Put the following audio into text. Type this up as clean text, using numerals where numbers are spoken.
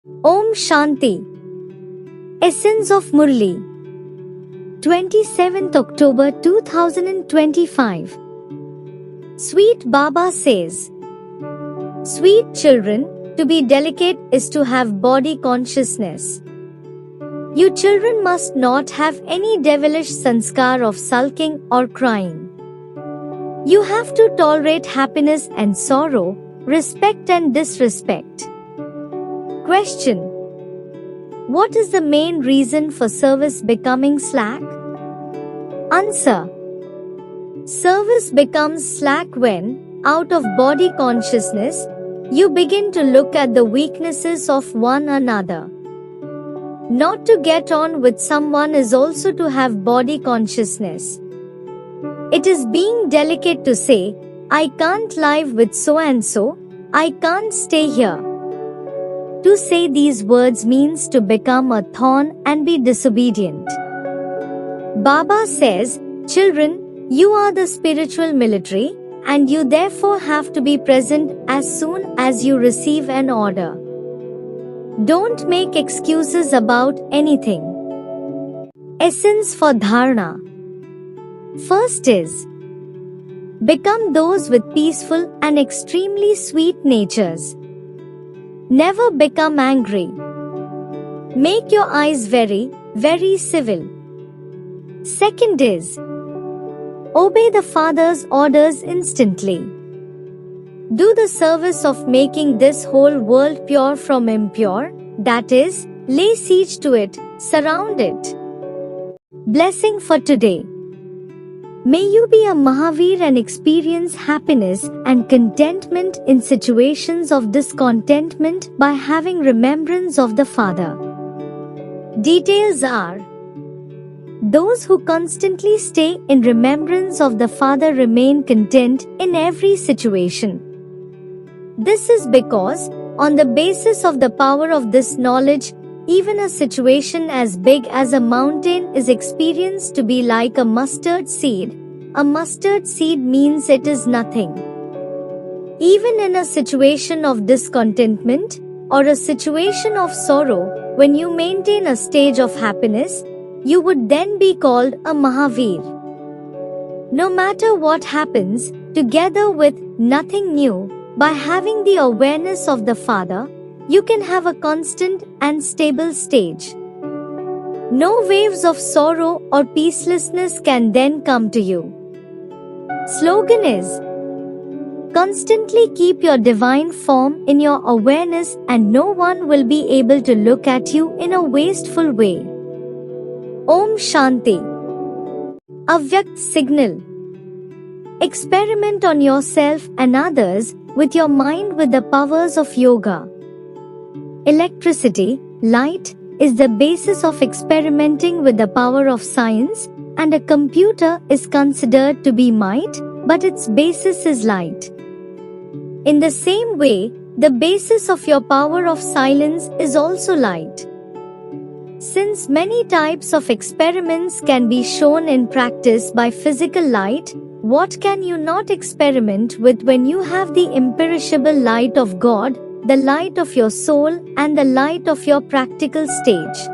Om Shanti. Essence of Murli. 27th October 2025. Sweet Baba says, sweet children, to be delicate is to have body consciousness. You children must not have any devilish sanskar of sulking or crying. You have to tolerate happiness and sorrow, respect and disrespect. Question: what is the main reason for service becoming slack? Answer: service becomes slack when, out of body consciousness, you begin to look at the weaknesses of one another. Not to get on with someone is also to have body consciousness. It is being delicate to say, I can't live with so and so, I can't stay here. To say these words means to become a thorn and be disobedient. Baba says, children, you are the spiritual military, and you therefore have to be present as soon as you receive an order. Don't make excuses about anything. Essence for Dharana. First is, become those with peaceful and extremely sweet natures. Never become angry. Make your eyes very, very civil. Second is, obey the Father's orders instantly. Do the service of making this whole world pure from impure, that is, lay siege to it, surround it. Blessing for today. May you be a Mahavir and experience happiness and contentment in situations of discontentment by having remembrance of the Father. Details are: those who constantly stay in remembrance of the Father remain content in every situation. This is because, on the basis of the power of this knowledge, even a situation as big as a mountain is experienced to be like a mustard seed. A mustard seed means it is nothing. Even in a situation of discontentment or a situation of sorrow, when you maintain a stage of happiness, you would then be called a Mahavir. No matter what happens, together with nothing new, by having the awareness of the Father, you can have a constant and stable stage. No waves of sorrow or peacelessness can then come to you. Slogan is, constantly keep your divine form in your awareness and no one will be able to look at you in a wasteful way. Om Shanti. Avyakt signal. Experiment on yourself and others with your mind with the powers of yoga. Electricity, light, is the basis of experimenting with the power of science, and a computer is considered to be might, but its basis is light. In the same way, the basis of your power of silence is also light. Since many types of experiments can be shown in practice by physical light, what can you not experiment with when you have the imperishable light of God, the light of your soul and the light of your practical stage?